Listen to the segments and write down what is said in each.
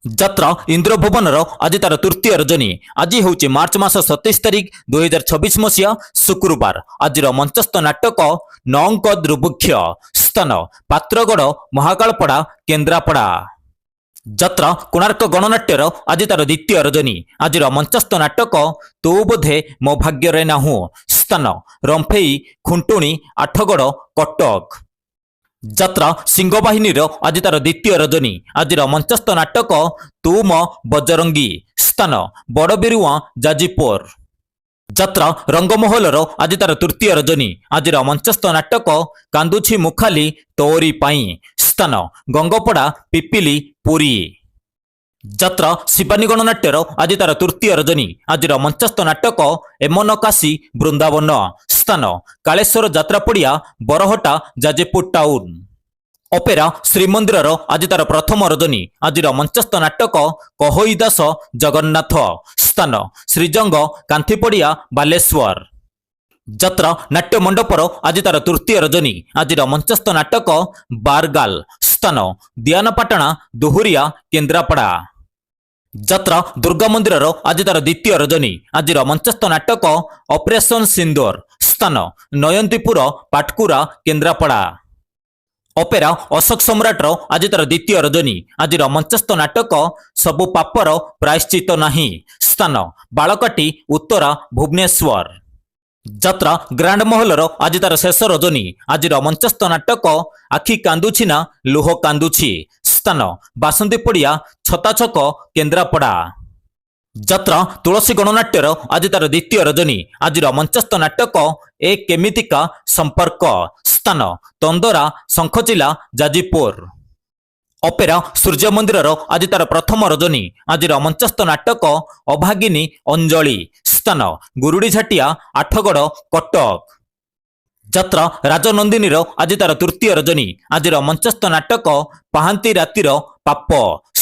ଯାତ୍ରା ଇନ୍ଦ୍ରଭୁବନର ଆଜି ତାର ତୃତୀୟ ରଜନୀ। ଆଜି ହେଉଛି ମାର୍ଚ୍ଚ ମାସ 27 ତାରିଖ 2026 ମସିହା ଶୁକ୍ରବାର। ଆଜିର ମଞ୍ଚସ୍ଥ ନାଟକ ନଅଙ୍କ ଦୁର୍ଭିକ୍ଷ। ସ୍ଥାନ ପାତ୍ରଗଡ଼, ମହାକାଳପଡ଼ା, କେନ୍ଦ୍ରାପଡ଼ା। ଯାତ୍ରା କୋଣାର୍କ ଗଣନାଟ୍ୟର ଆଜି ତାର ଦ୍ୱିତୀୟ ରଜନୀ। ଆଜିର ମଞ୍ଚସ୍ଥ ନାଟକ ତୁ ବୋଧେ ମୋ ଭାଗ୍ୟରେ ନାହୁଁ। ସ୍ଥାନ ରମ୍ଫେଇ, ଖୁଣ୍ଟୁଣି, ଆଠଗଡ଼, କଟକ। ଯାତ୍ରା ସିଂହବାହିନୀର ଆଜି ତାର ଦ୍ୱିତୀୟ ରଜନୀ। ଆଜିର ମଞ୍ଚସ୍ଥ ନାଟକ ତୁ ମୋ ବଜରଙ୍ଗୀ। ସ୍ଥାନ ବଡ଼ବିରୁଆଁ, ଯାଜପୁର। ଯାତ୍ରା ରଙ୍ଗମହଲର ଆଜି ତାର ତୃତୀୟ ରଜନୀ। ଆଜିର ମଞ୍ଚସ୍ଥ ନାଟକ କାନ୍ଦୁଛି ମୁଖାଲି ତୋରି ପାଇଁ। ସ୍ଥାନ ଗଙ୍ଗପଡ଼ା, ପିପିଲି, ପୁରୀ। ଯାତ୍ରା ଶିବାନୀ ଗଣନାଟ୍ୟର ଆଜି ତାର ତୃତୀୟ ରଜନୀ। ଆଜିର ମଞ୍ଚସ୍ଥ ନାଟକ ଏମନ କାଶୀ, ବୃନ୍ଦାବନ। ସ୍ଥାନ କାଳେଶ୍ୱର ଯାତ୍ରା ପଡ଼ିଆ, ବରହଟା, ଯାଜପୁର ଟାଉନ। ଅପେରା ଶ୍ରୀମନ୍ଦିରର ଆଜି ତାର ପ୍ରଥମ ରଜନୀ। ଆଜିର ମଞ୍ଚସ୍ଥ ନାଟକ କହୋଇ ଦାସ, ଜଗନ୍ନାଥ। ସ୍ଥାନ ଶ୍ରୀଜଙ୍ଗ, କାନ୍ଥିପଡ଼ିଆ, ବାଲେଶ୍ୱର। ଯାତ୍ରା ନାଟ୍ୟ ମଣ୍ଡପର ଆଜି ତାର ତୃତୀୟ ରଜନୀ। ଆଜିର ମଞ୍ଚସ୍ଥ ନାଟକ ବାରଗାଲ। ସ୍ଥାନ ଦିଆନାପାଟଣା, ଦୋହୁରିଆ, କେନ୍ଦ୍ରାପଡ଼ା। ଯାତ୍ରା ଦୁର୍ଗା ମନ୍ଦିରର ଆଜି ତାର ଦ୍ୱିତୀୟ ରଜନୀ। ଆଜିର ମଞ୍ଚସ୍ଥ ନାଟକ ଅପରେସନ ସିନ୍ଦୁର। ସ୍ଥାନ ନୟନ୍ତୀପୁର, ପାଟକୁରା, କେନ୍ଦ୍ରାପଡ଼ା। ଅପେରା ଅଶୋକ ସମ୍ରାଟର ଆଜି ତାର ଦ୍ୱିତୀୟ ରଜନୀ। ଆଜିର ମଞ୍ଚସ୍ଥ ନାଟକ ସବୁ ପାପର ପ୍ରାୟଶ୍ଚିତ ନାହିଁ। ସ୍ଥାନ ବାଳକାଟି, ଉତ୍ତରା, ଭୁବନେଶ୍ୱର। ଯାତ୍ରା ଗ୍ରାଣ୍ଡ ମହଲର ଆଜି ତାର ଶେଷ ରଜନୀ। ଆଜିର ମଞ୍ଚସ୍ଥ ନାଟକ ଆଖି କାନ୍ଦୁଛି ନା ଲୁହ କାନ୍ଦୁଛି। ସ୍ଥାନ ବାସନ୍ତୀ ପଡ଼ିଆ, ଛତାଛକ, କେନ୍ଦ୍ରାପଡ଼ା। ଯାତ୍ରା ତୁଳସୀ ଗଣନାଟ୍ୟର ଆଜି ତାର ଦ୍ୱିତୀୟ ରଜନୀ। ଆଜିର ମଞ୍ଚସ୍ଥ ନାଟକ ଏ କେମିତିକା ସମ୍ପର୍କ। ସ୍ଥାନ ତନ୍ଦରା, ଶଙ୍ଖଚିଲା, ଯାଜପୁର। ଅପେରା ସୂର୍ଯ୍ୟ ମନ୍ଦିରର ଆଜି ତାର ପ୍ରଥମ ରଜନୀ। ଆଜିର ମଞ୍ଚସ୍ଥ ନାଟକ ଅଭାଗିନୀ ଅଞ୍ଜଳି। ସ୍ଥାନ ଗୁରୁଡ଼ିଝାଟିଆ, ଆଠଗଡ଼, କଟକ। ଯାତ୍ରା ରାଜନନ୍ଦିନୀର ଆଜି ତାର ତୃତୀୟ ରଜନୀ। ଆଜିର ମଞ୍ଚସ୍ଥ ନାଟକ ପାହାନ୍ତି ରାତିର ପାପ।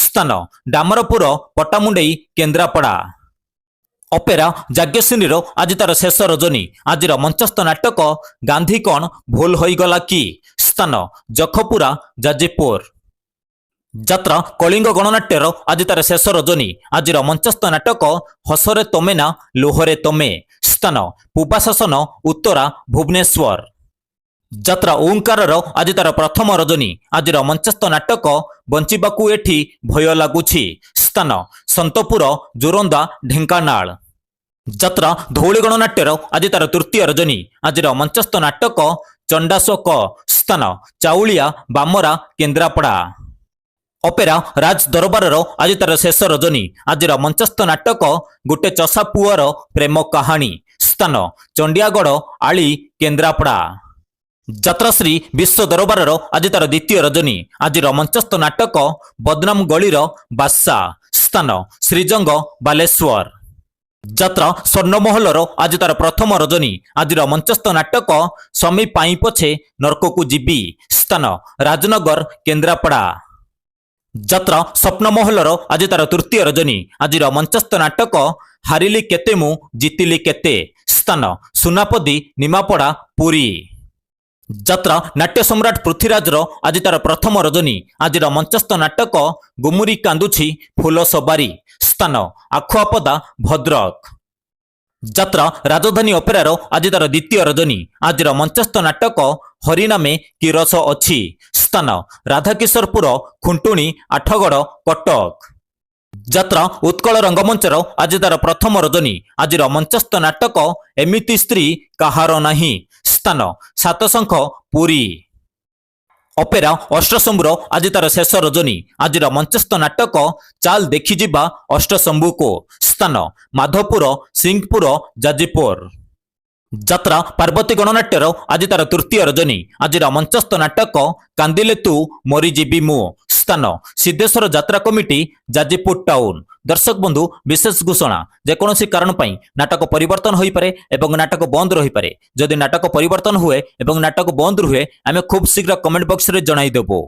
ସ୍ଥାନ ଡାମରପୁର, ପଟାମୁଣ୍ଡେଇ, କେନ୍ଦ୍ରାପଡ଼ା। ଅପେରା ଯାଜ୍ଞସିନୀର ଆଜି ତାର ଶେଷ ରଜନୀ। ଆଜିର ମଞ୍ଚସ୍ଥ ନାଟକ ଗାନ୍ଧୀ କଣ ଭୁଲ ହୋଇଗଲା କି। ସ୍ଥାନ ଜଖପୁରା, ଯାଜପୁର। ଯାତ୍ରା କଳିଙ୍ଗ ଗଣନାଟ୍ୟର ଆଜି ତାର ଶେଷ ରଜନୀ। ଆଜିର ମଞ୍ଚସ୍ଥ ନାଟକ ହସରେ ତମେ ନା ଲୁହରେ ତମେ। ସ୍ଥାନ ପୂବାଶାସନ, ଉତ୍ତରା, ଭୁବନେଶ୍ୱର। ଯାତ୍ରା ଓଁକାରର ଆଜି ତାର ପ୍ରଥମ ରଜନୀ। ଆଜିର ମଞ୍ଚସ୍ଥ ନାଟକ ବଞ୍ଚିବାକୁ ଏଠି ଭୟ ଲାଗୁଛି। ସ୍ଥାନ ସନ୍ତପୁର, ଜୋରନ୍ଦା, ଢେଙ୍କାନାଳ। ଯାତ୍ରା ଧଉଳି ଗଣନାଟ୍ୟର ଆଜି ତାର ତୃତୀୟ ରଜନୀ। ଆଜିର ମଞ୍ଚସ୍ଥ ନାଟକ ଚଣ୍ଡାଶୋକ। ସ୍ଥାନ ଚାଉଳିଆ, ବାମରା, କେନ୍ଦ୍ରାପଡ଼ା। ଅପେରା ରାଜ ଦରବାରର ଆଜି ତାର ଶେଷ ରଜନୀ। ଆଜିର ମଞ୍ଚସ୍ଥ ନାଟକ ଗୋଟେ ଚଷା ପୁଅର ପ୍ରେମ କାହାଣୀ। ସ୍ଥାନ ଚଣ୍ଡିଆଗଡ଼, ଆଳି, କେନ୍ଦ୍ରାପଡ଼ା। ଯାତ୍ରାଶ୍ରୀ ବିଶ୍ୱ ଦରବାରର ଆଜି ତାର ଦ୍ୱିତୀୟ ରଜନୀ। ଆଜିର ମଞ୍ଚସ୍ଥ ନାଟକ ବଦନାମ ଗଳିର ବାଦଶା। ସ୍ଥାନ ଶ୍ରୀଜଙ୍ଗ, ବାଲେଶ୍ୱର। ଯାତ୍ରା ସ୍ୱର୍ଣ୍ଣମହଲର ଆଜି ତାର ପ୍ରଥମ ରଜନୀ। ଆଜିର ମଞ୍ଚସ୍ଥ ନାଟକ ସ୍ୱାମୀ ପାଇଁ ପଛେ ନର୍କକୁ ଯିବି। ସ୍ଥାନ ରାଜନଗର, କେନ୍ଦ୍ରାପଡ଼ା। ଯାତ୍ରା ସ୍ୱପ୍ନମହଲର ଆଜି ତାର ତୃତୀୟ ରଜନୀ। ଆଜିର ମଞ୍ଚସ୍ଥ ନାଟକ ହାରିଲି କେତେ ମୁଁ ଜିତିଲି କେତେ। ସ୍ଥାନ ସୁନାପଦି, ନିମାପଡ଼ା, ପୁରୀ। ଯାତ୍ରା ନାଟ୍ୟ ସମ୍ରାଟ ପୃଥ୍ୱୀରାଜର ଆଜି ତାର ପ୍ରଥମ ରଜନୀ। ଆଜିର ମଞ୍ଚସ୍ଥ ନାଟକ ଗୁମୁରି କାନ୍ଦୁଛି ଫୁଲ ସବାରି। ସ୍ଥାନ ଆଖୁଆପଦା, ଭଦ୍ରକ। ଯାତ୍ରା ରାଜଧାନୀ ଅପେରାର ଆଜି ତାର ଦ୍ୱିତୀୟ ରଜନୀ। ଆଜିର ମଞ୍ଚସ୍ଥ ନାଟକ ହରିନାମେ କି ରସ ଅଛି। ସ୍ଥାନ ରାଧାକିଶୋରପୁର, ଖୁଣ୍ଟୁଣି, ଆଠଗଡ଼, କଟକ। ଯାତ୍ରା ଉତ୍କଳ ରଙ୍ଗମଞ୍ଚର ଆଜି ତାର ପ୍ରଥମ ରଜନୀ। ଆଜିର ମଞ୍ଚସ୍ଥ ନାଟକ ଏମିତି ସ୍ତ୍ରୀ କାହାର ନାହିଁ। ସ୍ଥାନ ସାତଶଙ୍ଖ, ପୁରୀ। ଅପେରା ଅଷ୍ଟଶମ୍ଭୁର ଆଜି ତାର ଶେଷ ରଜନୀ। ଆଜିର ମଞ୍ଚସ୍ଥ ନାଟକ ଚାଲ ଦେଖିଯିବା ଅଷ୍ଟଶମ୍ଭୁକୁ। ସ୍ଥାନ ମାଧପୁର, ସିଂହପୁର, ଯାଜପୁର। ଯାତ୍ରା ପାର୍ବତୀ ଗଣନାଟ୍ୟର ଆଜି ତାର ତୃତୀୟ ରଜନୀ। ଆଜିର ମଞ୍ଚସ୍ଥ ନାଟକ କାନ୍ଦିଲେ ତୁ ମରିଯିବି ମୁଁ। ସ୍ଥାନ ସିଦ୍ଧେଶ୍ୱର ଯାତ୍ରା କମିଟି, ଯାଜପୁର ଟାଉନ। ଦର୍ଶକ ବନ୍ଧୁ, ବିଶେଷ ଘୋଷଣା, ଯେକୌଣସି କାରଣ ପାଇଁ ନାଟକ ପରିବର୍ତ୍ତନ ହୋଇପାରେ ଏବଂ ନାଟକ ବନ୍ଦ ରହିପାରେ। ଯଦି ନାଟକ ପରିବର୍ତ୍ତନ ହୁଏ ଏବଂ ନାଟକ ବନ୍ଦ ରୁହେ, ଆମେ ଖୁବ୍ ଶୀଘ୍ର କମେଣ୍ଟ ବକ୍ସରେ ଜଣାଇଦେବୁ।